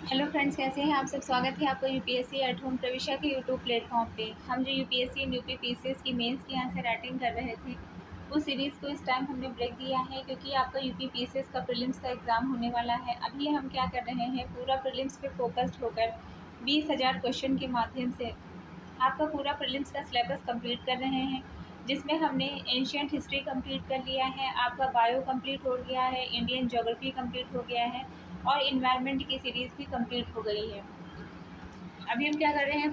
Hello friends, कैसे हैं आप सब। स्वागत है आपका यूपीएससी एट होम प्रविष्या के यूट्यूब प्लेटफॉर्म पे। हम जो यूपीएससी एंड यूपी पीसीएस की मेंस की यहाँ से राइटिंग कर रहे थे, उस सीरीज़ को इस टाइम हमने ब्रेक दिया है क्योंकि आपका यूपी पीसीएस का प्रीलिम्स का एग्ज़ाम होने वाला है। अभी हम क्या कर रहे हैं, पूरा प्रीलिम्स पे फोकस्ड होकर 20,000 क्वेश्चन के माध्यम से आपका पूरा प्रीलिम्स का सिलेबस कंप्लीट कर रहे हैं, जिसमें हमने एंशिएंट हिस्ट्री कंप्लीट कर लिया है, आपका बायो कंप्लीट हो गया है, इंडियन ज्योग्राफी कंप्लीट हो गया है और इन्वायरमेंट की सीरीज़ भी कंप्लीट हो गई है। अभी हम क्या कर रहे हैं,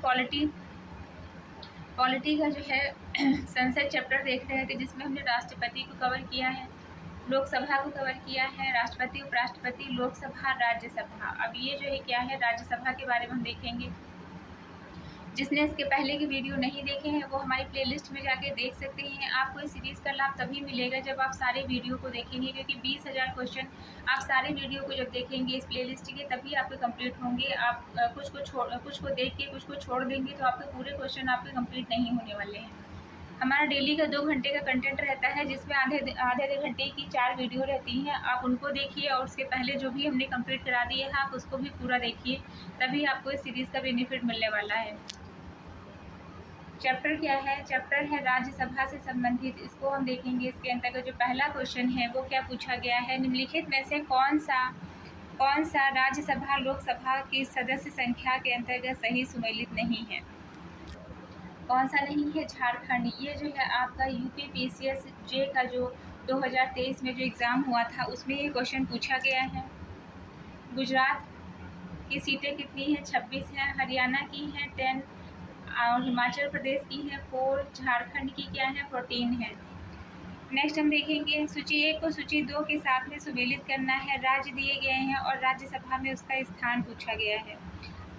पॉलिटी का जो है संसद चैप्टर देख रहे थे, जिसमें हमने राष्ट्रपति को कवर किया है, लोकसभा को कवर किया है, राष्ट्रपति, उपराष्ट्रपति, लोकसभा, राज्यसभा। अब ये जो है क्या है, राज्यसभा के बारे में हम देखेंगे। जिसने इसके पहले की वीडियो नहीं देखे हैं वो हमारी प्लेलिस्ट में जाके देख सकते हैं। आपको इस सीरीज़ का लाभ तभी मिलेगा जब आप सारे वीडियो को देखेंगे, क्योंकि 20,000 क्वेश्चन आप सारे वीडियो को जब देखेंगे इस प्लेलिस्ट के, तभी आपके कंप्लीट होंगे। आप कुछ को देख के कुछ को छोड़ देंगे तो आपके पूरे क्वेश्चन आपके कंप्लीट नहीं होने वाले हैं। हमारा डेली का 2 घंटे का कंटेंट रहता है, जिसमें आधे घंटे की 4 वीडियो रहती हैं। आप उनको देखिए और उसके पहले जो भी हमने कंप्लीट करा दिए हैं आप उसको भी पूरा देखिए, तभी आपको इस सीरीज़ का बेनिफिट मिलने वाला है। चैप्टर क्या है, चैप्टर है राज्यसभा से संबंधित। इसको हम देखेंगे। इसके अंतर्गत जो पहला क्वेश्चन है वो क्या पूछा गया है, निम्नलिखित में से कौन सा राज्यसभा लोकसभा की सदस्य संख्या के अंतर्गत सही सुमेलित नहीं है। कौन सा नहीं है, झारखंड। ये जो है आपका यूपी पीसीएस जे का जो 2023 में जो एग्ज़ाम हुआ था उसमें ये क्वेश्चन पूछा गया है। गुजरात की सीटें कितनी हैं, 26 हैं। हरियाणा की हैं 10 और हिमाचल प्रदेश की है 4, झारखंड की क्या है 14 है। नेक्स्ट हम देखेंगे, सूची 1 को सूची 2 के साथ में सुमेलित करना है। राज्य दिए गए हैं और राज्यसभा में उसका स्थान पूछा गया है।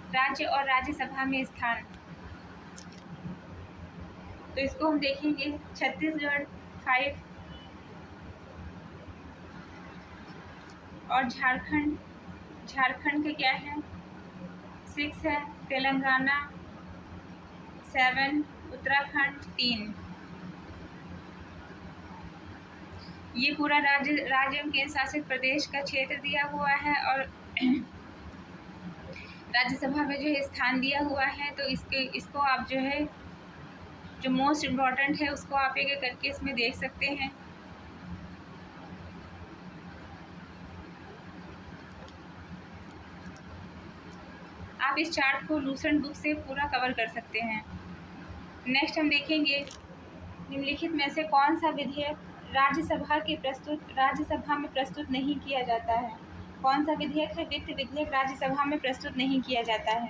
राज्य और राज्यसभा में स्थान, तो इसको हम देखेंगे। छत्तीसगढ़ 5 और झारखंड का क्या है 6 है। तेलंगाना 7, उत्तराखंड 3। ये पूरा राज्य एवं केंद्र शासित प्रदेश का क्षेत्र दिया हुआ है और राज्यसभा में जो है स्थान दिया हुआ है। तो इसको आप जो है जो मोस्ट इम्पॉर्टेंट है उसको आप एक एक करके इसमें देख सकते हैं। आप इस चार्ट को लूसेंट बुक से पूरा कवर कर सकते हैं। नेक्स्ट हम देखेंगे, निम्नलिखित में से कौन सा विधेयक राज्यसभा में प्रस्तुत नहीं किया जाता है। कौन सा विधेयक है, वित्त विधेयक राज्यसभा में प्रस्तुत नहीं किया जाता है।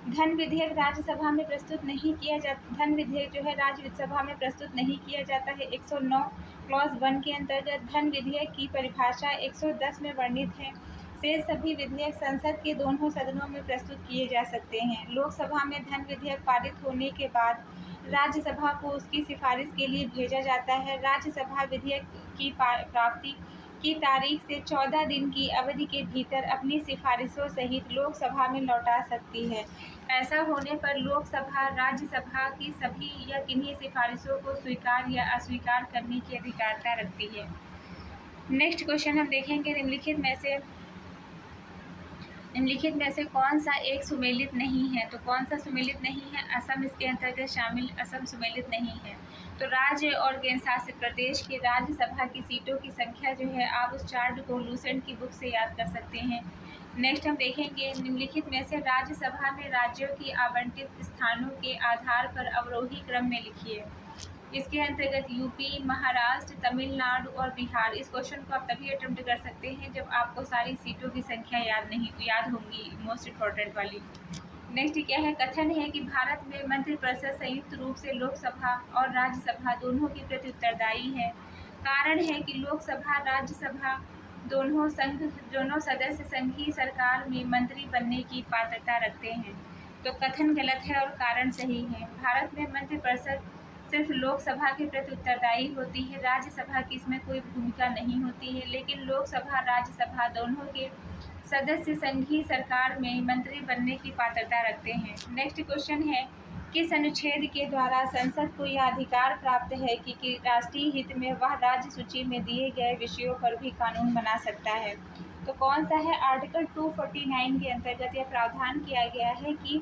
धन विधेयक राज्यसभा में प्रस्तुत नहीं किया जाता, धन विधेयक जो है राज्यसभा में प्रस्तुत नहीं किया जाता है। 109 क्लॉज 1 के अंतर्गत धन विधेयक की परिभाषा 110 में वर्णित है। शेष सभी विधेयक संसद के दोनों सदनों में प्रस्तुत किए जा सकते हैं। लोकसभा में धन विधेयक पारित होने के बाद राज्यसभा को उसकी सिफारिश के लिए भेजा जाता है। राज्यसभा विधेयक की प्राप्ति की तारीख से 14 दिन की अवधि के भीतर अपनी सिफारिशों सहित लोकसभा में लौटा सकती है। ऐसा होने पर लोकसभा राज्यसभा की सभी या किन्हीं सिफारिशों को स्वीकार या अस्वीकार करने की अधिकारिता रखती है। नेक्स्ट क्वेश्चन हम देखेंगे, निम्नलिखित में से कौन सा एक सुमेलित नहीं है। तो कौन सा सुमेलित नहीं है, असम इसके अंतर्गत शामिल, असम सुमेलित नहीं है। तो राज्य और केंद्र शासित प्रदेश की राज्यसभा की सीटों की संख्या जो है आप उस चार्ट को लूसेंट की बुक से याद कर सकते हैं। नेक्स्ट हम देखेंगे, निम्नलिखित में से राज्यसभा में राज्यों की आवंटित स्थानों के आधार पर अवरोही क्रम में लिखिए। इसके अंतर्गत यूपी, महाराष्ट्र, तमिलनाडु और बिहार। इस क्वेश्चन को आप तभी अटेम्प्ट कर सकते हैं जब आपको सारी सीटों की संख्या याद होंगी, मोस्ट इम्पॉर्टेंट वाली। नेक्स्ट क्या है, कथन है कि भारत में मंत्रिपरिषद संयुक्त रूप से लोकसभा और राज्यसभा दोनों के प्रति उत्तरदायी है। कारण है कि लोकसभा राज्यसभा दोनों सदस्य संघीय सरकार में मंत्री बनने की पात्रता रखते हैं। तो कथन गलत है और कारण सही है। भारत में मंत्रिपरिषद सिर्फ लोकसभा के प्रति उत्तरदायी होती है, राज्यसभा की इसमें कोई भूमिका नहीं होती है। लेकिन लोकसभा राज्यसभा दोनों के सदस्य संघीय सरकार में मंत्री बनने की पात्रता रखते हैं। नेक्स्ट क्वेश्चन है, किस अनुच्छेद के द्वारा संसद को यह अधिकार प्राप्त है कि राष्ट्रीय हित में वह राज्य सूची में दिए गए विषयों पर भी कानून बना सकता है। तो कौन सा है? आर्टिकल 249 के अंतर्गत यह प्रावधान किया गया है कि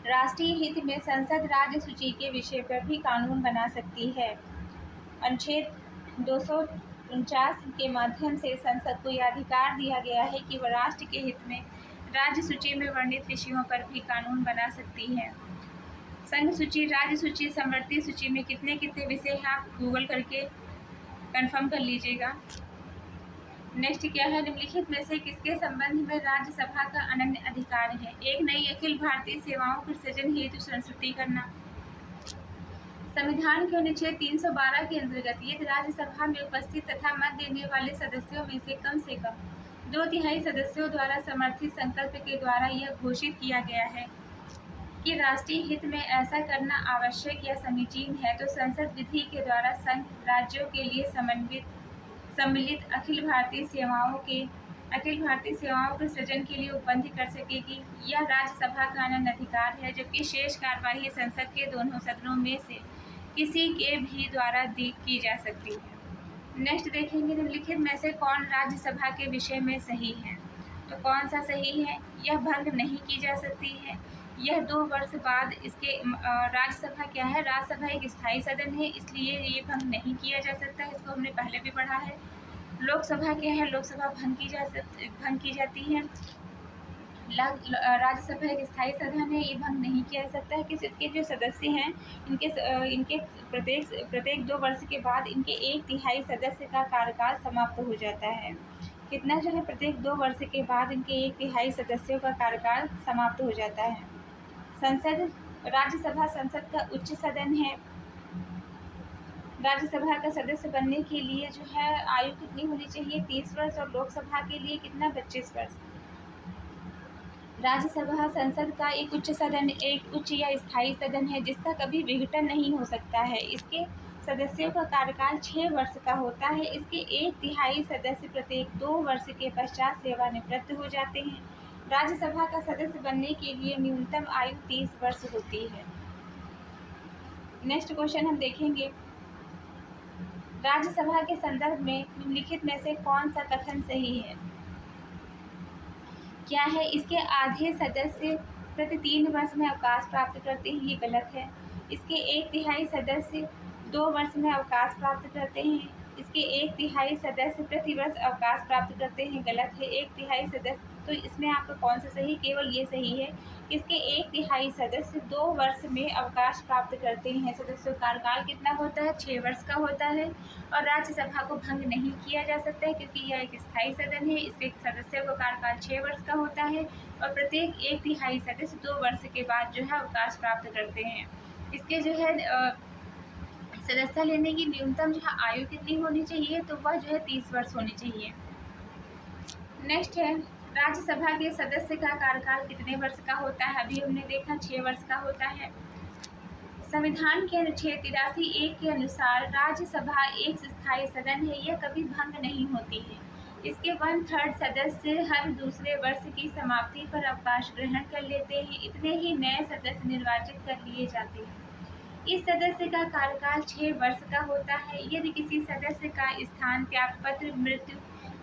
राष्ट्रीय हित में संसद राज्य सूची के विषय पर भी कानून बना सकती है। अनुच्छेद 249 के माध्यम से संसद को यह अधिकार दिया गया है कि वह राष्ट्र के हित में राज्य सूची में वर्णित विषयों पर भी कानून बना सकती है। संघ सूची, राज्य सूची, समवर्ती सूची में कितने कितने विषय हैं, आप गूगल करके कंफर्म कर लीजिएगा। नेक्स्ट क्या है? निम्नलिखित में से किसके संबंध में राज्यसभा का अनन्य अधिकार है? एक नई अखिल भारतीय सेवाओं के सृजन हेतु संस्तुति करना। संविधान के अनुच्छेद 312 के अंतर्गत यदि राज्यसभा में उपस्थित तथा मत देने वाले सदस्यों में से कम 2/3 सदस्यों द्वारा समर्थित संकल्प के द्वारा यह घोषित किया गया है कि राष्ट्रीय हित में ऐसा करना आवश्यक या समीचीन है, तो संसद विधि के द्वारा संघ राज्यों के लिए सम्मिलित अखिल भारतीय सेवाओं के सृजन के लिए उपबंध कर सकेगी। यह राज्यसभा का अनन्य अधिकार है, जबकि शेष कार्यवाही संसद के दोनों सदनों में से किसी के भी द्वारा की जा सकती है। नेक्स्ट देखेंगे, निम्नलिखित में से कौन राज्यसभा के विषय में सही है? तो कौन सा सही है? यह भंग नहीं की जा सकती है। यह 2 वर्ष बाद इसके राज्यसभा क्या है? राज्यसभा एक स्थायी सदन है, इसलिए ये भंग नहीं किया जा सकता। इसको हमने पहले भी पढ़ा है। लोकसभा क्या है? लोकसभा भंग की जाती है। राज्यसभा एक स्थायी सदन है, ये भंग नहीं किया जा सकता है कि इसके जो सदस्य हैं इनके प्रत्येक 2 वर्ष के बाद इनके 1/3 सदस्य का कार्यकाल समाप्त हो जाता है। कितना जो है? प्रत्येक 2 वर्ष के बाद इनके 1/3 सदस्यों का कार्यकाल समाप्त हो जाता है। राज्यसभा संसद का उच्च सदन है। राज्यसभा का सदस्य बनने के लिए जो है आयु कितनी होनी चाहिए? 30 वर्ष। और लोकसभा के लिए कितना? 25 वर्ष। राज्यसभा संसद का एक उच्च या स्थायी सदन है जिसका कभी विघटन नहीं हो सकता है। इसके सदस्यों का कार्यकाल 6 वर्ष का होता है। इसके 1/3 सदस्य प्रत्येक 2 वर्ष के पश्चात सेवानिवृत्त हो जाते हैं। राज्यसभा का सदस्य बनने के लिए न्यूनतम आयु 30 वर्ष होती है। नेक्स्ट क्वेश्चन हम देखेंगे, राज्यसभा के संदर्भ में निम्नलिखित में से कौन सा कथन सही है? क्या है? इसके आधे सदस्य प्रति 3 वर्ष में अवकाश प्राप्त करते हैं, ये गलत है। इसके 1/3 सदस्य 2 वर्ष में अवकाश प्राप्त करते हैं। इसके 1/3 सदस्य प्रति वर्ष अवकाश प्राप्त करते हैं, गलत है। 1/3 सदस्य, तो इसमें आपका कौन सा सही? केवल ये सही है। इसके 1/3 सदस्य 2 वर्ष में अवकाश प्राप्त करते हैं। सदस्यों का कार्यकाल कितना होता है? 6 वर्ष का होता है। और राज्यसभा को भंग नहीं किया जा सकता है क्योंकि यह एक स्थायी सदन है। इसके सदस्यों का कार्यकाल 6 वर्ष का होता है और प्रत्येक 1/3 सदस्य 2 वर्ष के बाद जो है अवकाश प्राप्त करते हैं। इसके जो है सदस्य लेने की न्यूनतम जो है आयु कितनी होनी चाहिए? तो वह जो है 30 वर्ष होनी चाहिए। नेक्स्ट है, राज्यसभा के सदस्य का कार्यकाल कितने वर्ष का होता है? अभी हमने देखा 6 वर्ष का होता है। संविधान के अनुच्छेद 83(1) के अनुसार राज्यसभा एक स्थायी सदन है, यह कभी भंग नहीं होती है। इसके 1/3 सदस्य हर दूसरे वर्ष की समाप्ति पर अवकाश ग्रहण कर लेते हैं। इतने ही नए सदस्य निर्वाचित कर लिए जाते हैं। इस सदस्य का कार्यकाल 6 वर्ष का होता है। यदि किसी सदस्य का स्थान त्यागपत्र, मृत्यु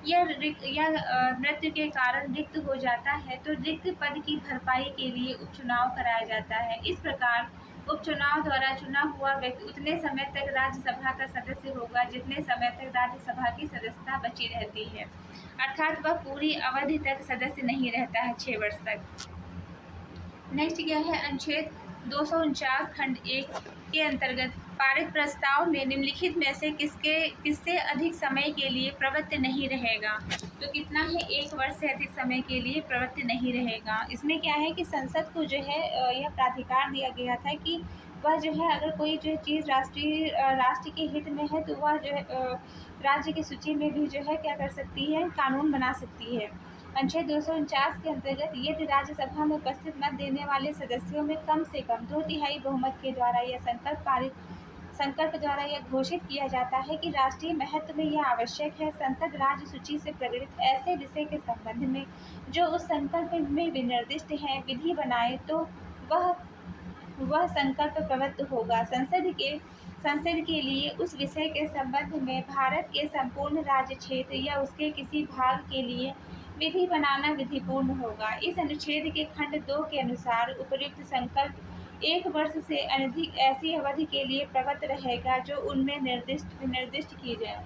या मृत्यु के कारण रिक्त हो जाता है तो रिक्त पद की भरपाई के लिए उपचुनाव कराया जाता है। इस प्रकार उपचुनाव द्वारा चुना हुआ व्यक्ति उतने समय तक राज्यसभा का सदस्य होगा जितने समय तक राज्यसभा की सदस्यता बची रहती है, अर्थात वह पूरी अवधि तक सदस्य नहीं रहता है, 6 वर्ष तक। नेक्स्ट क्या है? अनुच्छेद 249 खंड 1 के अंतर्गत पारित प्रस्ताव में निम्नलिखित में से किससे अधिक समय के लिए प्रवृत्त नहीं रहेगा? तो कितना है? 1 वर्ष से अधिक समय के लिए प्रवृत्त नहीं रहेगा। इसमें क्या है कि संसद को जो है यह प्राधिकार दिया गया था कि वह जो है अगर कोई जो चीज़ राष्ट्र के हित में है तो वह जो है राज्य की सूची में भी जो है क्या कर सकती है? कानून बना सकती है। अनुच्छेद 249 के अंतर्गत यदि राज्यसभा में उपस्थित मत देने वाले सदस्यों में कम से कम 2/3 बहुमत के द्वारा यह संकल्प द्वारा यह घोषित किया जाता है कि राष्ट्रीय महत्व में यह आवश्यक है, संसद राज्य सूची से प्रेरित ऐसे विषय के संबंध में जो उस संकल्प में विनिर्दिष्ट है विधि बनाए, तो वह वह संकल्प प्रवृत्त होगा। संसद के लिए उस विषय के संबंध में भारत के संपूर्ण राज्य क्षेत्र या उसके किसी भाग के लिए विधि बनाना विधिपूर्ण होगा। इस अनुच्छेद के खंड 2 के अनुसार उपर्युक्त संकल्प 1 वर्ष से अधिक ऐसी अवधि के लिए प्रवृत्त रहेगा जो उनमें निर्दिष्ट की जाए।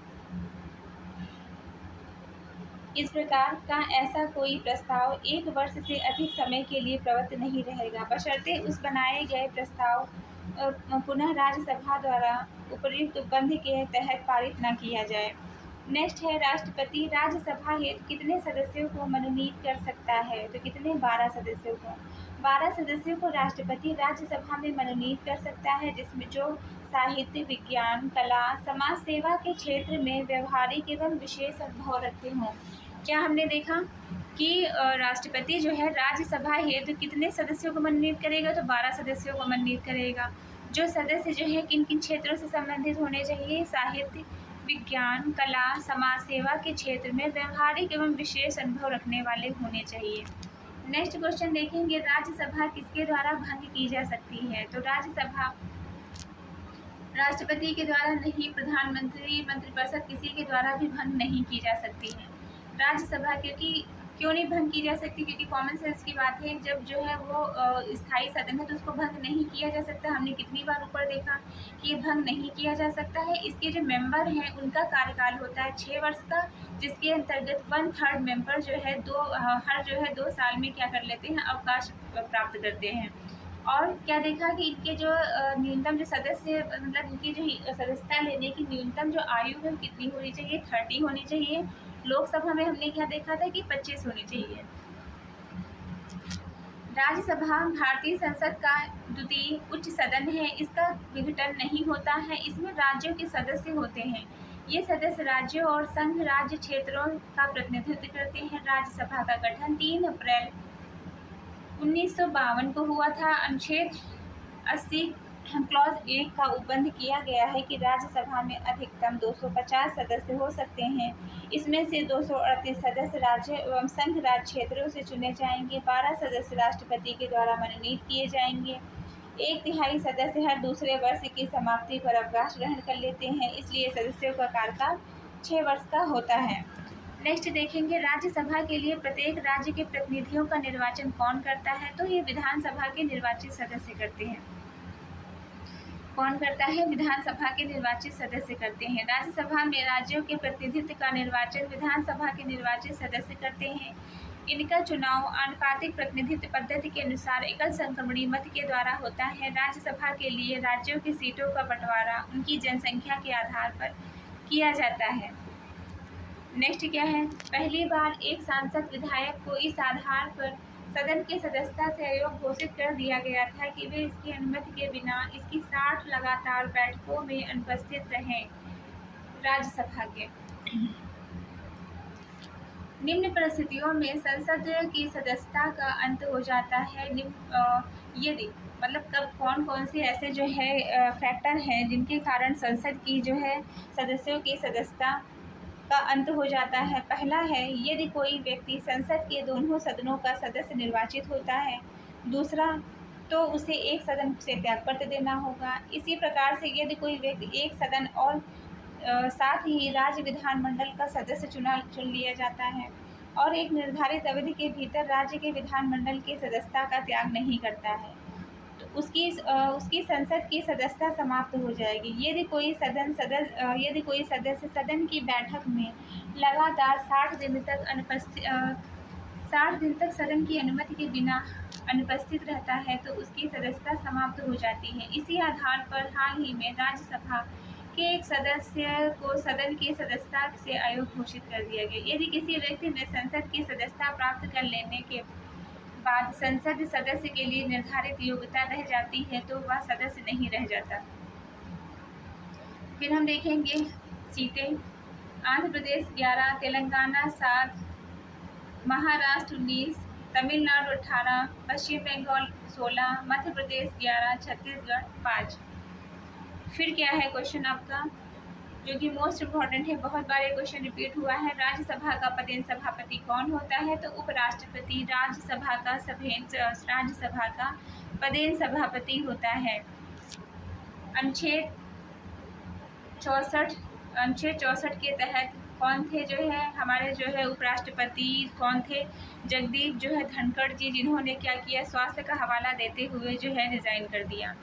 इस प्रकार का ऐसा कोई प्रस्ताव 1 वर्ष से अधिक समय के लिए प्रवृत्त नहीं रहेगा, बशर्ते उस बनाए गए प्रस्ताव पुनः राज्यसभा द्वारा उपर्युक्त बंध के तहत पारित न किया जाए। नेक्स्ट है राष्ट्रपति राज्यसभा हेतु कितने सदस्यों को मनोनीत कर सकता है? तो कितने? 12 सदस्यों को। 12 सदस्यों को राष्ट्रपति राज्यसभा में मनोनीत कर सकता है, जिसमें जो साहित्य, विज्ञान, कला, समाज सेवा के क्षेत्र में व्यवहारिक एवं विशेष अनुभव रखते हों। क्या हमने देखा कि राष्ट्रपति जो है राज्यसभा हेतु कितने सदस्यों को मनोनीत करेगा? तो 12 सदस्यों को मनोनीत करेगा। जो सदस्य जो है किन किन क्षेत्रों से संबंधित होने चाहिए? साहित्य, विज्ञान, कला, समाज सेवा के क्षेत्र में व्यवहारिक एवं विशेष अनुभव रखने वाले होने चाहिए। नेक्स्ट क्वेश्चन देखेंगे, राज्यसभा किसके द्वारा भंग की जा सकती है? तो राज्यसभा राष्ट्रपति के द्वारा नहीं, प्रधानमंत्री, मंत्रिपरिषद किसी के द्वारा भी भंग नहीं की जा सकती है राज्यसभा। क्यों नहीं भंग की जा सकती? क्योंकि कॉमन सेंस की बात है, जब जो है वो स्थायी सदन है तो उसको भंग नहीं किया जा सकता। हमने कितनी बार ऊपर देखा कि ये भंग नहीं किया जा सकता है। इसके जो मेंबर हैं उनका कार्यकाल होता है 6 वर्ष का, जिसके अंतर्गत 1/3 मेंबर जो है हर 2 साल में क्या कर लेते हैं? अवकाश प्राप्त करते हैं। और क्या देखा कि इनके जो न्यूनतम जो सदस्य, मतलब इनकी जो सदस्यता लेने की न्यूनतम जो आयु है कितनी होनी चाहिए? 30 होनी चाहिए। लोकसभा में हमने क्या देखा था कि 25 होनी चाहिए। राज्यसभा भारतीय संसद का द्वितीय उच्च सदन है। इसका विघटन नहीं होता है। इसमें राज्यों के सदस्य होते हैं। ये सदस्य राज्यों और संघ राज्य क्षेत्रों का प्रतिनिधित्व करते हैं। राज्यसभा का गठन 3 अप्रैल 1952 को हुआ था। अनुच्छेद 80 क्लॉज 1 का उपबंध किया गया है कि राज्यसभा में अधिकतम 250 सदस्य हो सकते हैं। इसमें से 238 सदस्य राज्य एवं संघ राज्य क्षेत्रों से चुने जाएंगे। 12 सदस्य राष्ट्रपति के द्वारा मनोनीत किए जाएंगे। 1/3 सदस्य हर दूसरे वर्ष की समाप्ति पर अवकाश ग्रहण कर लेते हैं। इसलिए सदस्यों का कार्यकाल 6 वर्ष का होता है। नेक्स्ट देखेंगे, राज्यसभा के लिए प्रत्येक राज्य के प्रतिनिधियों का निर्वाचन कौन करता है? तो ये विधानसभा के निर्वाचित सदस्य करते हैं। कौन करता है? विधानसभा के निर्वाचित सदस्य करते हैं। राज्यसभा में राज्यों के प्रतिनिधित्व का निर्वाचन विधानसभा के निर्वाचित सदस्य करते हैं। इनका चुनाव आनुपातिक प्रतिनिधित्व पद्धति के अनुसार एकल संक्रमणी मत के द्वारा होता है। राज्यसभा के लिए राज्यों की सीटों का बंटवारा उनकी जनसंख्या के आधार पर किया जाता है। नेक्स्ट क्या है? पहली बार एक सांसद विधायक को इस आधार पर सदन के सदस्यता से अयोग्य घोषित कर दिया गया था कि वे इसकी अनुमति के बिना इसकी 60 लगातार बैठकों में अनुपस्थित रहें। राज्यसभा के निम्न परिस्थितियों में संसद की सदस्यता का अंत हो जाता है। यदि मतलब कब कौन से ऐसे जो है फैक्टर हैं जिनके कारण संसद की जो है सदस्यों की सदस्यता का अंत हो जाता है। पहला है, यदि कोई व्यक्ति संसद के दोनों सदनों का सदस्य निर्वाचित होता है। दूसरा, तो उसे एक सदन से त्यागपत्र देना होगा। इसी प्रकार से यदि कोई व्यक्ति एक सदन और साथ ही राज्य विधानमंडल का सदस्य चुन लिया जाता है और एक निर्धारित अवधि के भीतर राज्य के विधानमंडल की सदस्यता का त्याग नहीं करता है, तो उसकी संसद की सदस्यता समाप्त हो जाएगी। यदि कोई सदस्य सदन की बैठक में लगातार 60 दिन तक सदन की अनुमति के बिना अनुपस्थित रहता है तो उसकी सदस्यता समाप्त हो जाती है। इसी आधार पर हाल ही में राज्यसभा के एक सदस्य को सदन की सदस्यता से अयोग्य घोषित कर दिया गया। यदि किसी व्यक्ति ने संसद की सदस्यता प्राप्त कर लेने के बाद संसद सदस्य के लिए निर्धारित योग्यता रह जाती है तो वह सदस्य नहीं रह जाता। फिर हम देखेंगे सीटें। आंध्र प्रदेश 11, तेलंगाना 7, महाराष्ट्र 19, तमिलनाडु 18, पश्चिम बंगाल 16, मध्य प्रदेश 11, छत्तीसगढ़ 5। फिर क्या है क्वेश्चन आपका? जो कि मोस्ट इम्पॉर्टेंट है, बहुत बार ये क्वेश्चन रिपीट हुआ है। राज्यसभा का पदेन सभापति कौन होता है? तो उपराष्ट्रपति राज्यसभा का पदेन सभापति होता है। अनुच्छेद 64 के तहत कौन थे जो है हमारे जो है उपराष्ट्रपति कौन थे? जगदीप जो है धनखड़ जी, जिन्होंने क्या किया, स्वास्थ्य का हवाला देते हुए जो है रिज़ाइन कर दिया।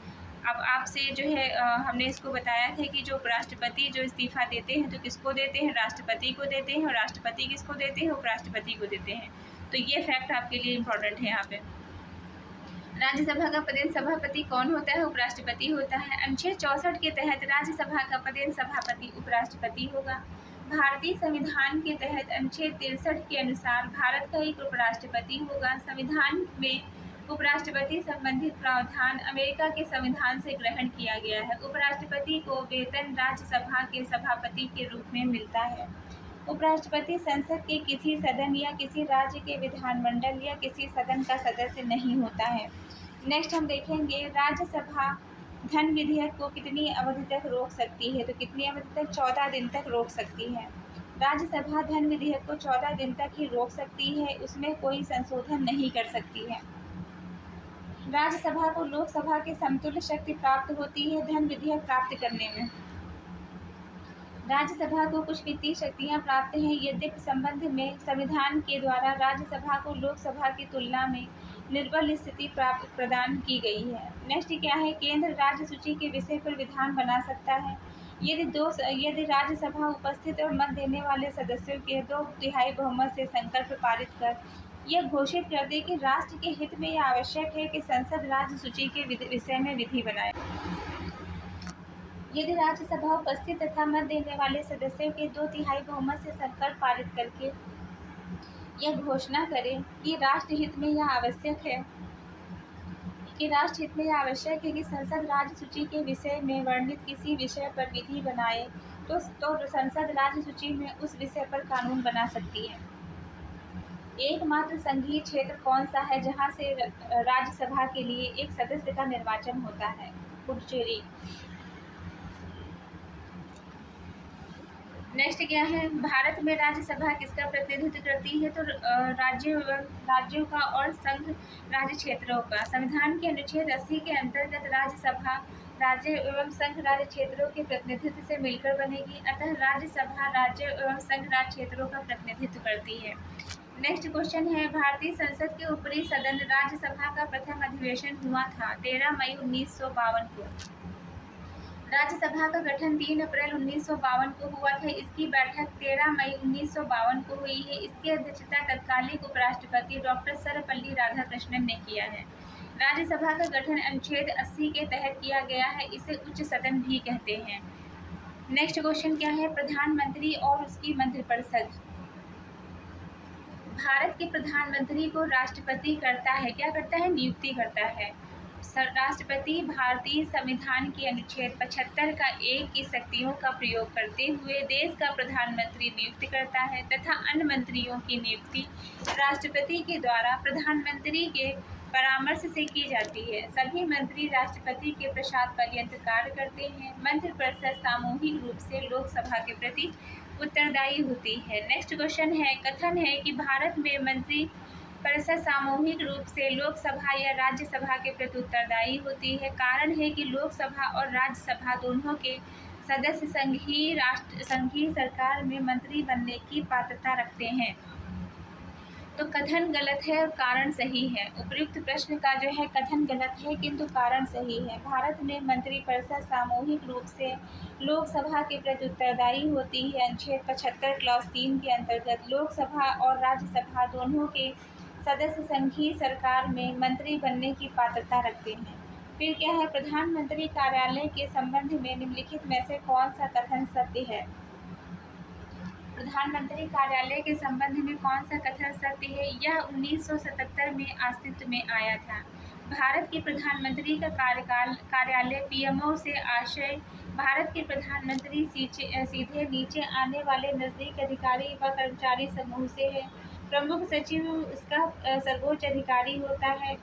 अब आपसे जो है हमने इसको बताया था कि जो उपराष्ट्रपति जो इस्तीफा देते हैं तो किसको देते हैं? राष्ट्रपति को देते हैं। और राष्ट्रपति किसको देते हैं? उपराष्ट्रपति को देते हैं। तो ये फैक्ट आपके लिए इम्पोर्टेंट है यहाँ पे। राज्यसभा का पदेन सभापति कौन होता है? उपराष्ट्रपति होता है। अनुच्छेद 64 के तहत राज्यसभा का पदेन सभापति उपराष्ट्रपति होगा। भारतीय संविधान के तहत अनुच्छेद 63 के अनुसार भारत का एक उपराष्ट्रपति होगा। संविधान में उपराष्ट्रपति संबंधित प्रावधान अमेरिका के संविधान से ग्रहण किया गया है। उपराष्ट्रपति को वेतन राज्यसभा के सभापति के रूप में मिलता है। उपराष्ट्रपति संसद के किसी सदन या किसी राज्य के विधानमंडल या किसी सदन का सदस्य नहीं होता है। नेक्स्ट हम देखेंगे राज्यसभा धन विधेयक को कितनी अवधि तक रोक सकती है? तो कितनी अवधि तक? 14 दिन तक रोक सकती है। राज्यसभा धन विधेयक को 14 दिन तक ही रोक सकती है, उसमें कोई संशोधन नहीं कर सकती है। राज्यसभा को लोकसभा के समतुल्य शक्ति प्राप्त होती है धन विधेयक प्राप्त करने में। राज्यसभा को कुछ वित्तीय शक्तियाँ प्राप्त हैं, यद्यपि संबंध में संविधान के द्वारा राज्यसभा को लोकसभा की तुलना में निर्बल स्थिति प्रदान की गई है। नेक्स्ट क्या है? केंद्र राज्य सूची के विषय पर विधान बना सकता है यदि राज्यसभा उपस्थित और मत देने वाले सदस्यों के 2/3 बहुमत से संकल्प पारित कर यह घोषित कर दे कि राष्ट्र के हित में यह आवश्यक है कि संसद राज्य सूची के विषय में विधि बनाए। यदि राज्यसभा उपस्थित तथा मत देने वाले सदस्यों के 2/3 बहुमत से संकल्प पारित करके यह घोषणा करे कि राष्ट्रहित में यह आवश्यक है कि संसद राज्य सूची के विषय में वर्णित किसी विषय पर विधि बनाए तो संसद राज्य सूची में उस विषय पर कानून बना सकती है। एकमात्र संघीय क्षेत्र कौन सा है जहां से राज्यसभा के लिए एक सदस्य का निर्वाचन होता है? पुडुचेरी। नेक्स्ट क्या है? भारत में राज्यसभा किसका प्रतिनिधित्व करती है? तो राज्यों का और संघ राज्य क्षेत्रों का। संविधान के अनुच्छेद 80 के अंतर्गत राज्यसभा राज्य एवं संघ राज्य क्षेत्रों के प्रतिनिधित्व से मिलकर बनेगी, अतः राज्यसभा राज्य एवं संघ राज्य क्षेत्रों का प्रतिनिधित्व करती है। नेक्स्ट क्वेश्चन है भारतीय संसद के ऊपरी सदन राज्यसभा का प्रथम अधिवेशन हुआ था 13 मई 1952 को। राज्यसभा का गठन 3 अप्रैल 1952 को हुआ था। इसकी बैठक 13 मई 1952 को हुई है। इसकी अध्यक्षता तत्कालीन उपराष्ट्रपति डॉक्टर सर्वपल्ली राधाकृष्णन ने किया है। राज्यसभा का गठन अनुच्छेद 80 के तहत किया गया है, इसे उच्च सदन भी कहते हैं। नेक्स्ट क्वेश्चन क्या है? प्रधानमंत्री और उसकी मंत्रिपरिषद। भारत के प्रधानमंत्री को राष्ट्रपति करता है, क्या करता है? नियुक्ति करता है। राष्ट्रपति भारतीय संविधान के अनुच्छेद 75 का 1 की शक्तियों का प्रयोग करते हुए देश का प्रधानमंत्री नियुक्त करता है तथा अन्य मंत्रियों की नियुक्ति राष्ट्रपति के द्वारा प्रधानमंत्री के परामर्श से की जाती है। सभी मंत्री राष्ट्रपति के प्रसाद पर्यंत कार्य करते हैं। मंत्रिपरिषद सामूहिक रूप से लोकसभा के प्रति उत्तरदायी होती है। नेक्स्ट क्वेश्चन है, कथन है कि भारत में मंत्री परिषद सामूहिक रूप से लोकसभा या राज्यसभा के प्रति उत्तरदायी होती है। कारण है कि लोकसभा और राज्यसभा दोनों के सदस्य संघीय सरकार में मंत्री बनने की पात्रता रखते हैं। तो कथन गलत है और कारण सही है। उपयुक्त प्रश्न का जो है कथन गलत है किंतु कारण सही है। भारत में मंत्रिपरिषद सामूहिक रूप से लोकसभा के प्रति उत्तरदायी होती है। अनुच्छेद 75 क्लॉज 3 के अंतर्गत लोकसभा और राज्यसभा दोनों के सदस्य संघीय सरकार में मंत्री बनने की पात्रता रखते हैं। फिर क्या है? प्रधानमंत्री कार्यालय के संबंध में निम्नलिखित में से कौन सा कथन सत्य है? प्रधानमंत्री कार्यालय के संबंध में कौन सा कथन सत्य है? यह 1977 में अस्तित्व में आया था। भारत के प्रधानमंत्री का कार्यालय पीएमओ से आशय भारत के प्रधानमंत्री सीधे नीचे आने वाले नजदीक अधिकारी व कर्मचारी समूह से है। प्रमुख सचिव इसका सर्वोच्च अधिकारी होता है।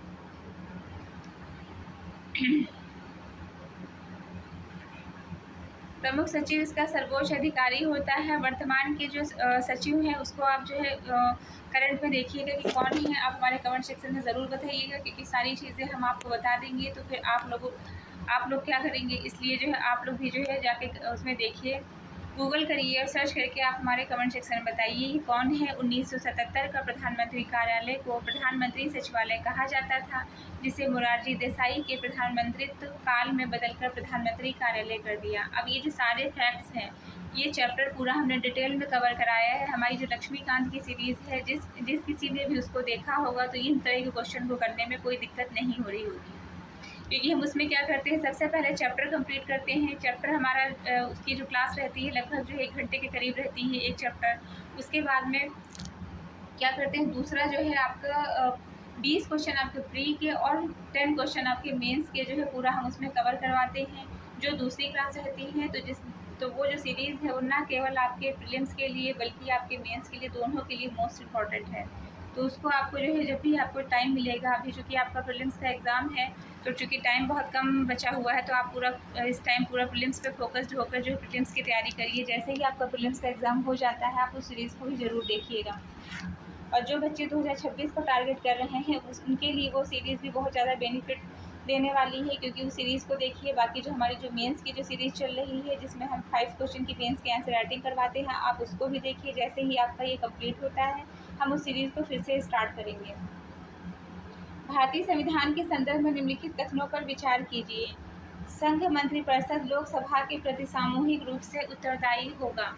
प्रमुख सचिव इसका सर्वोच्च अधिकारी होता है। वर्तमान के जो सचिव हैं उसको आप जो है करंट में देखिएगा कि कौन है। आप हमारे कमेंट सेक्शन में ज़रूर बताइएगा, क्योंकि सारी चीज़ें हम आपको बता देंगे तो फिर आप लोग क्या करेंगे, इसलिए जो है आप लोग भी जो है जाके उसमें देखिए, गूगल करिए और सर्च करके आप हमारे कमेंट सेक्शन में बताइए कि कौन है। 1977 का प्रधानमंत्री कार्यालय को प्रधानमंत्री सचिवालय कहा जाता था, जिसे मोरारजी देसाई के प्रधानमंत्रित्व काल में बदलकर प्रधानमंत्री कार्यालय कर दिया। अब ये जो सारे फैक्ट्स हैं, ये चैप्टर पूरा हमने डिटेल में कवर कराया है। हमारी जो लक्ष्मीकांत की सीरीज़ है, जिस किसी ने भी उसको देखा होगा तो इन तरह के क्वेश्चन को करने में कोई दिक्कत नहीं हो रही होगी, क्योंकि हम उसमें क्या करते हैं, सबसे पहले चैप्टर कंप्लीट करते हैं। चैप्टर हमारा उसकी जो क्लास रहती है लगभग जो 1 घंटे के करीब रहती है एक चैप्टर। उसके बाद में क्या करते हैं, दूसरा जो है आपका 20 क्वेश्चन आपके प्री के और 10 क्वेश्चन आपके मेंस के जो है पूरा हम उसमें कवर करवाते हैं। जो दूसरी क्लास रहती है तो वो जो सीरीज़ है वो ना केवल आपके प्रीलिम्स के लिए बल्कि आपके मेंस के लिए, दोनों के लिए मोस्ट इम्पॉर्टेंट है। तो उसको आपको जो है जब भी आपको टाइम मिलेगा, अभी चूँकि आपका प्रीलिम्स का एग्ज़ाम है तो चूँकि टाइम बहुत कम बचा हुआ है, तो आप इस टाइम पूरा प्रीलिम्स पे फोकस्ड होकर जो है प्रीलिम्स की तैयारी करिए। जैसे ही आपका प्रीलिम्स का एग्ज़ाम हो जाता है आप उस सीरीज़ को भी ज़रूर देखिएगा। और जो बच्चे 2026 को टारगेट कर रहे हैं उनके लिए वो सीरीज़ भी बहुत ज़्यादा बेनिफिट देने वाली है, क्योंकि उस सीरीज़ को देखिए। बाकी जो हमारी जो मेंस की जो सीरीज़ चल रही है, जिसमें हम 5 क्वेश्चन की मेंस के आंसर राइटिंग करवाते हैं, आप उसको भी देखिए। जैसे ही आपका ये कंप्लीट होता है हम उस सीरीज़ को फिर से स्टार्ट करेंगे। भारतीय संविधान के संदर्भ में निम्नलिखित कथनों पर विचार कीजिए। संघ मंत्रिपरिषद लोकसभा के प्रति सामूहिक रूप से उत्तरदायी होगा।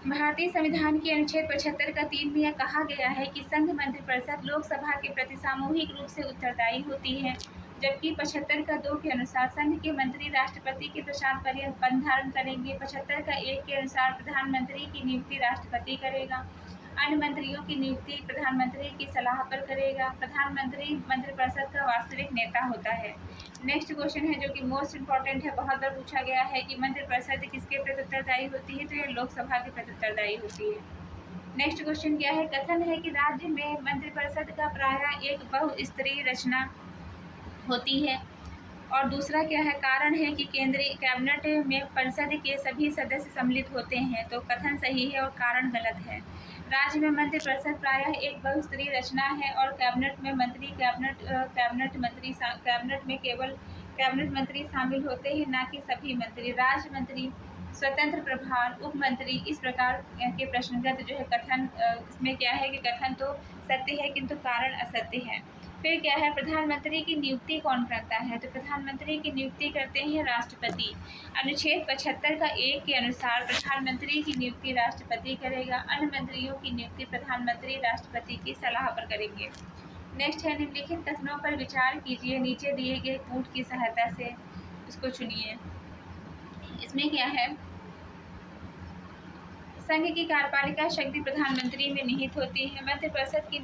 भारतीय संविधान के अनुच्छेद 75 का 3 में यह कहा गया है कि संघ मंत्रिपरिषद लोकसभा के प्रति सामूहिक रूप से उत्तरदायी होती है, जबकि 75 का 2 के अनुसार संघ के मंत्री राष्ट्रपति के प्रसाद पर पद धारण करेंगे। 75 का 1 के अनुसार प्रधानमंत्री की नियुक्ति राष्ट्रपति करेगा, अन्य मंत्रियों की नियुक्ति प्रधानमंत्री की सलाह पर करेगा। प्रधानमंत्री मंत्रिपरिषद का वास्तविक नेता होता है। नेक्स्ट क्वेश्चन है जो कि मोस्ट इम्पॉर्टेंट है, बहुत बार पूछा गया है कि मंत्रिपरिषद किसके प्रति उत्तरदायी होती है, तो यह लोकसभा के प्रति उत्तरदायी होती है। नेक्स्ट क्वेश्चन क्या है, कथन है कि राज्य में मंत्रिपरिषद का प्रायः एक बहुस्तरीय रचना होती है। और दूसरा क्या है, कारण है कि केंद्रीय कैबिनेट में परिषद के सभी सदस्य सम्मिलित होते हैं। तो कथन सही है और कारण गलत है। राज्य में मंत्रिपरिषद प्रायः एक बहुस्तरीय रचना है और कैबिनेट में केवल कैबिनेट मंत्री शामिल होते हैं, ना कि सभी मंत्री। राज्य मंत्री, स्वतंत्र प्रभार, उप मंत्री, इस प्रकार के प्रश्नगत जो है कथन, इसमें क्या है कि कथन तो सत्य है किंतु कारण असत्य है। फिर क्या है, प्रधानमंत्री की नियुक्ति कौन करता है, तो प्रधानमंत्री की नियुक्ति करते हैं राष्ट्रपति। अनुच्छेद 75 का 1 के अनुसार प्रधानमंत्री की नियुक्ति राष्ट्रपति करेगा, अन्य मंत्रियों की नियुक्ति प्रधानमंत्री राष्ट्रपति की सलाह पर करेंगे। नेक्स्ट है, निम्नलिखित कथनों पर विचार कीजिए, नीचे दिए गए कूट की सहायता से उसको चुनिए। इसमें क्या है, संघ की कार्यपालिका शक्ति प्रधानमंत्री में निहित होती है। मंत्रिपरिषद की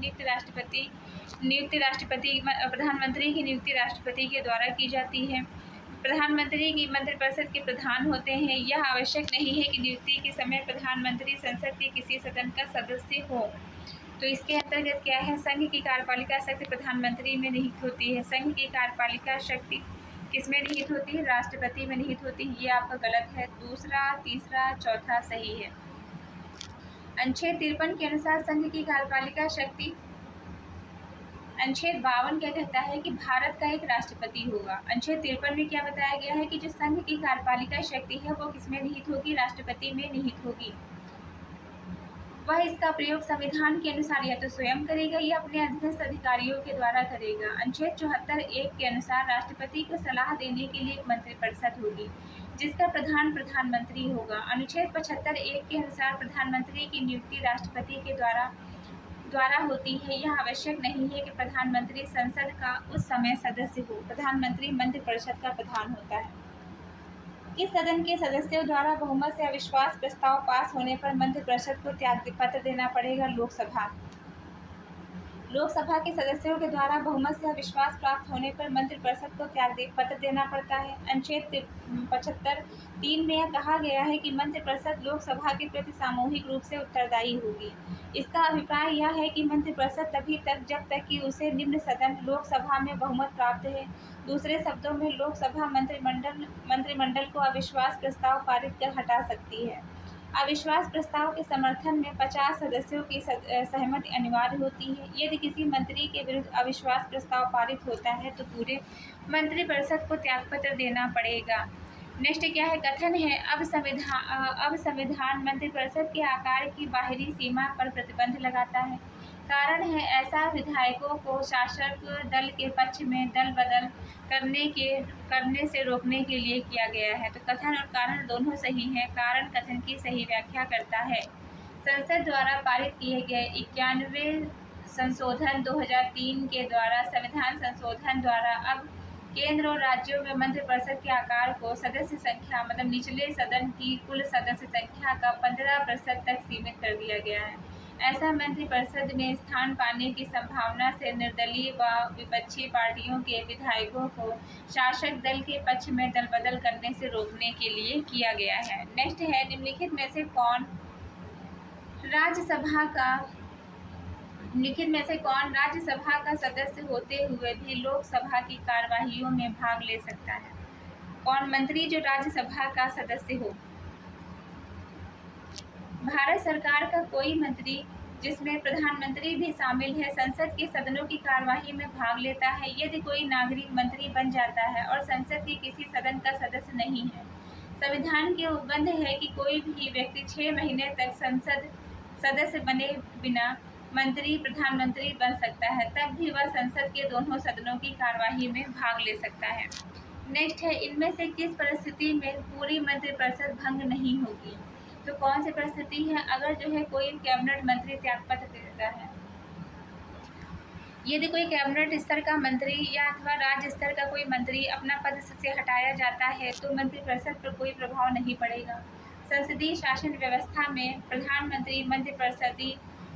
प्रधानमंत्री की नियुक्ति राष्ट्रपति के द्वारा की जाती है। प्रधानमंत्री की मंत्रिपरिषद के प्रधान होते हैं। यह आवश्यक नहीं है कि नियुक्ति के समय प्रधानमंत्री संसद के किसी सदन का सदस्य हो। तो इसके अंतर्गत क्या है, संघ की कार्यपालिका शक्ति प्रधानमंत्री में निहित होती है। संघ की कार्यपालिका शक्ति किसमें निहित होती है, राष्ट्रपति में निहित होती है। ये आपका गलत है। दूसरा, तीसरा, चौथा सही है। अनुच्छेद 53 के अनुसार संघ की कार्यपालिका शक्ति, अनुच्छेद 52 क्या कहता है कि भारत का एक राष्ट्रपति होगा। अनुच्छेद 53 में क्या बताया गया है कि जो संघ की कार्यपालिका शक्ति है वो किसमें निहित होगी, राष्ट्रपति में निहित होगी। वह इसका प्रयोग संविधान के अनुसार या तो स्वयं करेगा या अपने अधीनस्थ अधिकारियों के द्वारा करेगा। अनुच्छेद 74(1) के अनुसार राष्ट्रपति को सलाह देने के लिए एक मंत्रिपरिषद होगी, जिसका प्रधान प्रधानमंत्री होगा। अनुच्छेद 75(1) के अनुसार प्रधानमंत्री की नियुक्ति राष्ट्रपति के द्वारा होती है। यह आवश्यक नहीं है कि प्रधानमंत्री संसद का उस समय सदस्य हो। प्रधानमंत्री मंत्रिपरिषद का प्रधान होता है। इस सदन के सदस्यों द्वारा बहुमत से अविश्वास प्रस्ताव पास होने पर मंत्रिपरिषद को त्याग पत्र देना पड़ेगा लोकसभा लोकसभा के सदस्यों के द्वारा बहुमत से अविश्वास प्राप्त होने पर मंत्रिपरिषद को त्याग पत्र देना पड़ता है। अनुच्छेद 75(3) में यह कहा गया है कि मंत्रिपरिषद लोकसभा के प्रति सामूहिक रूप से उत्तरदायी होगी। इसका अभिप्राय यह है कि मंत्रिपरिषद तभी तक जब तक कि उसे निम्न सदन लोकसभा में बहुमत प्राप्त है। दूसरे शब्दों में लोकसभा मंत्रिमंडल को अविश्वास प्रस्ताव पारित कर हटा सकती है। अविश्वास प्रस्ताव के समर्थन में 50 सदस्यों की सहमति अनिवार्य होती है। यदि किसी मंत्री के विरुद्ध अविश्वास प्रस्ताव पारित होता है तो पूरे मंत्रिपरिषद को त्यागपत्र देना पड़ेगा। नेक्स्ट क्या है, कथन है अब संविधान मंत्रिपरिषद के आकार की बाहरी सीमा पर प्रतिबंध लगाता है। कारण है ऐसा विधायकों को शासक दल के पक्ष में दल बदल करने से रोकने के लिए किया गया है। तो कथन और कारण दोनों सही हैं। कारण कथन की सही व्याख्या करता है। संसद द्वारा पारित किए गए 91वें संशोधन 2003 के द्वारा संविधान संशोधन द्वारा अब केंद्र और राज्यों में मंत्रिपरिषद के आकार को सदस्य संख्या मतलब निचले सदन की कुल सदस्य संख्या का 15% तक सीमित कर दिया गया है। ऐसा मंत्रिपरिषद में स्थान पाने की संभावना से निर्दलीय व विपक्षी पार्टियों के विधायकों को शासक दल के पक्ष में दलबदल करने से रोकने के लिए किया गया है। नेक्स्ट है, निम्नलिखित में से कौन राज्यसभा का सदस्य होते हुए भी लोकसभा की कार्यवाहियों में भाग ले सकता है? कौन मंत्री जो राज्यसभा का सदस्य हो? भारत सरकार का कोई मंत्री जिसमें प्रधानमंत्री भी शामिल है संसद के सदनों की कार्यवाही में भाग लेता है यदि कोई नागरिक मंत्री बन जाता है और संसद के किसी सदन का सदस्य नहीं है। संविधान के उपबंध है कि कोई भी व्यक्ति 6 महीने तक संसद सदस्य बने बिना मंत्री प्रधानमंत्री बन सकता है, तब भी वह संसद के दोनों सदनों की कार्यवाही में भाग ले सकता है। नेक्स्ट है, इनमें से किस परिस्थिति में पूरी मंत्रिपरिषद भंग नहीं होगी? तो कौन सी परिस्थिति है? अगर जो है कोई कैबिनेट मंत्री त्यागपत्र देता है, यदि कोई कैबिनेट स्तर का मंत्री या अथवा राज्य स्तर का कोई मंत्री अपना पद से हटाया जाता है तो मंत्रिपरिषद पर कोई प्रभाव नहीं पड़ेगा। संसदीय शासन व्यवस्था में प्रधानमंत्री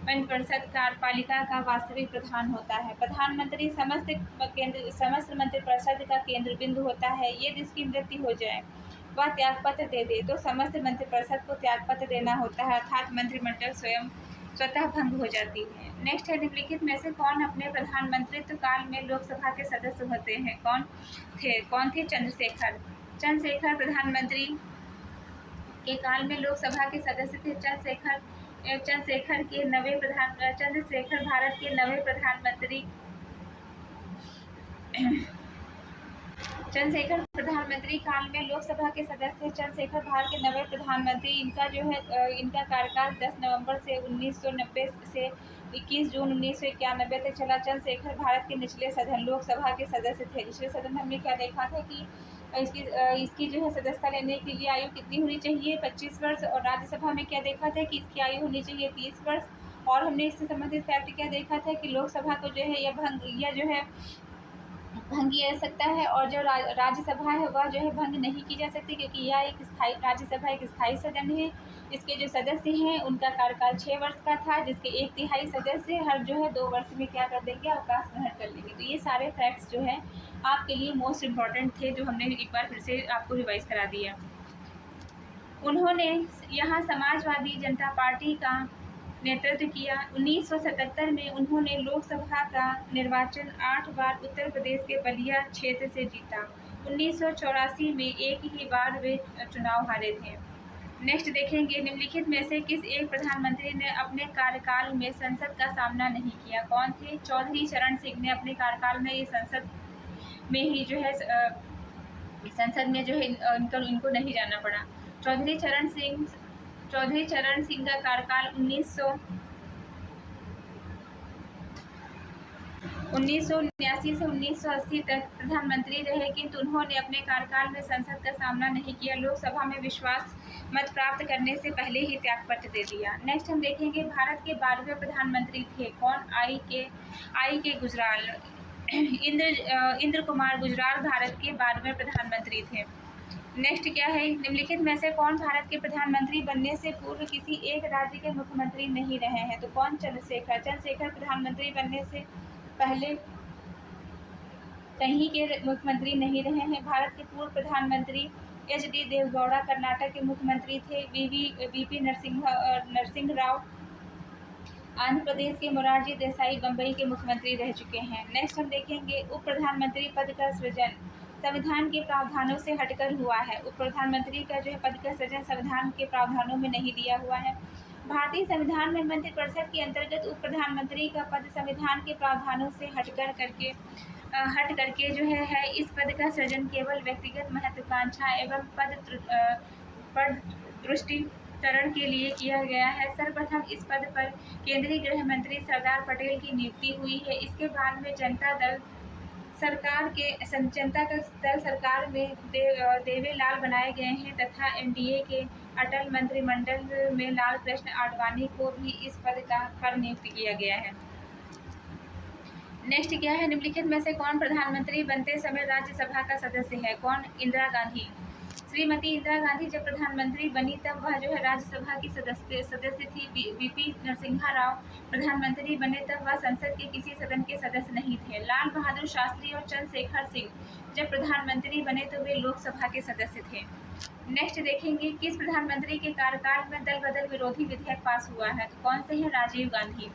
मंत्रिपरिषद कार्यपालिका का वास्तविक प्रधान होता है। प्रधानमंत्री समस्त मंत्रिपरिषद का केंद्र बिंदु होता है। यदि इसकी मृत्यु हो जाए, वह त्यागपत्र दे दे तो समस्त मंत्रिपरिषद को त्यागपत्र देना होता है, अर्थात मंत्रिमंडल स्वतः भंग हो जाती है। नेक्स्ट है, निम्नलिखित में से कौन अपने प्रधानमंत्रित्व काल में लोकसभा के सदस्य होते हैं? कौन थे? चंद्रशेखर प्रधानमंत्री के काल में लोकसभा के सदस्य थे। चंद्रशेखर भारत के नवे प्रधानमंत्री चंद्रशेखर प्रधानमंत्री काल में लोकसभा के सदस्य चंद्रशेखर भारत के नवे प्रधानमंत्री। इनका कार्यकाल 10 नवंबर से 1990 से 21 जून 1991 तक चला। चंद्रशेखर भारत के निचले सदन लोकसभा के सदस्य थे। निचले सदन हमने क्या देखा था कि इसकी जो है सदस्यता लेने के लिए आयु कितनी होनी चाहिए? 25 वर्ष। और राज्यसभा में क्या देखा था कि इसकी आयु होनी चाहिए 30 वर्ष। और हमने इससे संबंधित फैक्ट क्या देखा था कि लोकसभा को जो है यह भंग किया जा सकता है और जो राज्यसभा है वह जो है भंग नहीं की जा सकती, क्योंकि यह राज्यसभा एक स्थायी सदन है। इसके जो सदस्य हैं उनका कार्यकाल 6 वर्ष का था, जिसके 1/3 सदस्य हर जो है 2 वर्ष में क्या कर देंगे? अवकाश ग्रहण कर लेंगे। तो ये सारे फैक्ट्स जो है आपके लिए मोस्ट इम्पॉर्टेंट थे, जो हमने एक बार फिर से आपको रिवाइज करा दिया। उन्होंने यहाँ समाजवादी जनता पार्टी का नेतृत्व किया। 1977 में उन्होंने लोकसभा का निर्वाचन 8 बार उत्तर प्रदेश के बलिया क्षेत्र से जीता। 1984 में एक ही बार वे चुनाव हारे थे। नेक्स्ट देखेंगे, निम्नलिखित में से किस एक प्रधानमंत्री ने अपने कार्यकाल में संसद का सामना नहीं किया? कौन थे? चौधरी चरण सिंह ने अपने कार्यकाल में ये संसद में ही जो है संसद में जो है इनको नहीं जाना पड़ा। चौधरी चरण सिंह का कार्यकाल 1979 से 1980 तक प्रधानमंत्री रहे, किंतु उन्होंने अपने कार्यकाल में संसद का सामना नहीं किया। लोकसभा में विश्वास मत प्राप्त करने से पहले ही त्यागपत्र दे दिया। नेक्स्ट हम देखेंगे, भारत के 12वें प्रधानमंत्री थे कौन? आई के गुजराल इंद्र कुमार गुजराल भारत के 12वें प्रधानमंत्री थे। नेक्स्ट क्या है, निम्नलिखित में से कौन भारत के प्रधानमंत्री बनने से पूर्व किसी एक राज्य के मुख्यमंत्री नहीं रहे हैं? तो कौन? चंद्रशेखर प्रधानमंत्री बनने से पहले कहीं के मुख्यमंत्री नहीं रहे हैं। भारत के पूर्व प्रधानमंत्री एच.डी. देवगौड़ा कर्नाटक के मुख्यमंत्री थे। वीपी नरसिंह राव आंध्र प्रदेश के, मोरारजी देसाई बम्बई के मुख्यमंत्री रह चुके हैं। नेक्स्ट हम देखेंगे उप प्रधानमंत्री पद का सृजन संविधान के प्रावधानों से हटकर हुआ है। उप प्रधानमंत्री का जो है पद का सृजन संविधान के प्रावधानों में नहीं दिया हुआ है। भारतीय संविधान में मंत्रिपरिषद के अंतर्गत उप प्रधानमंत्री का पद संविधान के प्रावधानों से हट करके जो है इस पद का सृजन केवल व्यक्तिगत महत्वाकांक्षा एवं पद दृष्टिकरण के लिए किया गया है। सर्वप्रथम इस पद पर केंद्रीय गृह मंत्री सरदार पटेल की नियुक्ति हुई है। इसके बाद में जनता दल सरकार में देवेलाल बनाए गए हैं तथा एनडीए के अटल मंत्रिमंडल में लाल कृष्ण आडवाणी को भी इस पद पर नियुक्त किया गया है। नेक्स्ट क्या है, निम्नलिखित में से कौन प्रधानमंत्री बनते समय राज्यसभा का सदस्य है? कौन? इंदिरा गांधी। श्रीमती इंदिरा गांधी जब प्रधानमंत्री बनी तब वह जो है राज्यसभा की सदस्य थी। वीपी नरसिम्हा राव प्रधानमंत्री बने तब वह संसद के किसी सदन के सदस्य नहीं थे। लाल बहादुर शास्त्री और चंद्रशेखर सिंह जब प्रधानमंत्री बने तो वे लोकसभा के सदस्य थे। नेक्स्ट देखेंगे किस प्रधानमंत्री के कार्यकाल में दल बदल विरोधी विधेयक पास हुआ है? तो कौन से हैं? राजीव गांधी।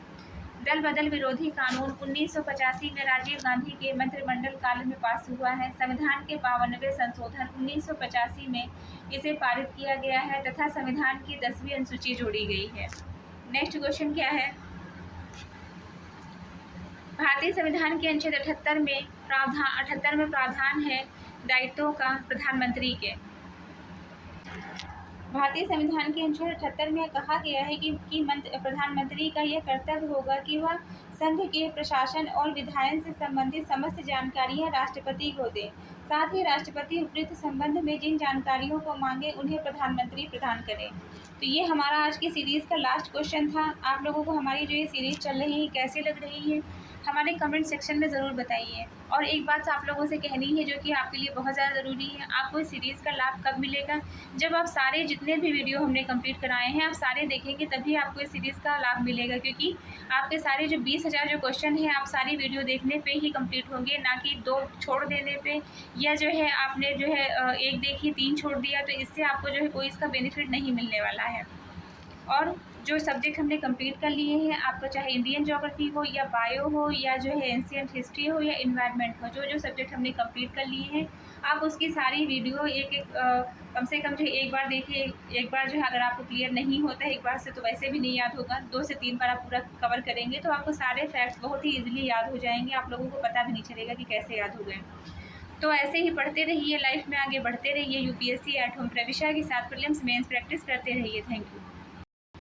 दल बदल विरोधी कानून 1985 में राजीव गांधी के मंत्रिमंडल काल में पास हुआ है। संविधान के 52वें संशोधन 1985 में इसे पारित किया गया है तथा संविधान की 10वीं अनुसूची जोड़ी गई है। नेक्स्ट क्वेश्चन क्या है, भारतीय संविधान के अनुच्छेद 78 में प्रावधान है दायित्वों का प्रधानमंत्री के। भारतीय संविधान के अनुच्छेद 78 में कहा गया है कि प्रधानमंत्री का यह कर्तव्य होगा कि वह संघ के प्रशासन और विधायन से संबंधित समस्त जानकारियां राष्ट्रपति को दे। साथ ही राष्ट्रपति उपयुक्त संबंध में जिन जानकारियों को मांगे उन्हें प्रधानमंत्री प्रदान करें। तो ये हमारा आज की सीरीज़ का लास्ट क्वेश्चन था। आप लोगों को हमारी जो ये सीरीज़ चल रही है कैसे लग रही है हमारे कमेंट सेक्शन में ज़रूर बताइए। और एक बात आप लोगों से कहनी है जो कि आपके लिए बहुत ज़्यादा ज़रूरी है, आपको इस सीरीज़ का लाभ कब मिलेगा? जब आप सारे जितने भी वीडियो हमने कंप्लीट कराए हैं आप सारे देखेंगे तभी आपको इस सीरीज़ का लाभ मिलेगा, क्योंकि आपके सारे जो 20,000 जो क्वेश्चन हैं आप सारी वीडियो देखने पे ही कंप्लीट होंगे, ना कि 2 छोड़ देने पे या जो है आपने जो है 1 देखी 3 छोड़ दिया, तो इससे आपको जो है कोई इसका बेनिफिट नहीं मिलने वाला है। और जो सब्जेक्ट हमने कंप्लीट कर लिए हैं, आपका चाहे इंडियन ज्योग्राफी हो या बायो हो या जो है एंशिएंट हिस्ट्री हो या इन्वायरमेंट हो, जो सब्जेक्ट हमने कंप्लीट कर लिए हैं आप उसकी सारी वीडियो कम से कम जो एक बार देखिए। एक बार जो है अगर आपको क्लियर नहीं होता है एक बार से तो वैसे भी नहीं याद होगा, 2 से 3 बार आप पूरा कवर करेंगे तो आपको सारे फैक्ट्स बहुत ही ईजिली याद हो जाएंगे। आप लोगों को पता भी नहीं चलेगा कि कैसे याद हो गए। तो ऐसे ही पढ़ते रहिए, लाइफ में आगे बढ़ते रहिए। यूपीएससी एट होम प्रविशा के साथ प्रीलिम्स मेंस प्रैक्टिस करते रहिए। Thank you.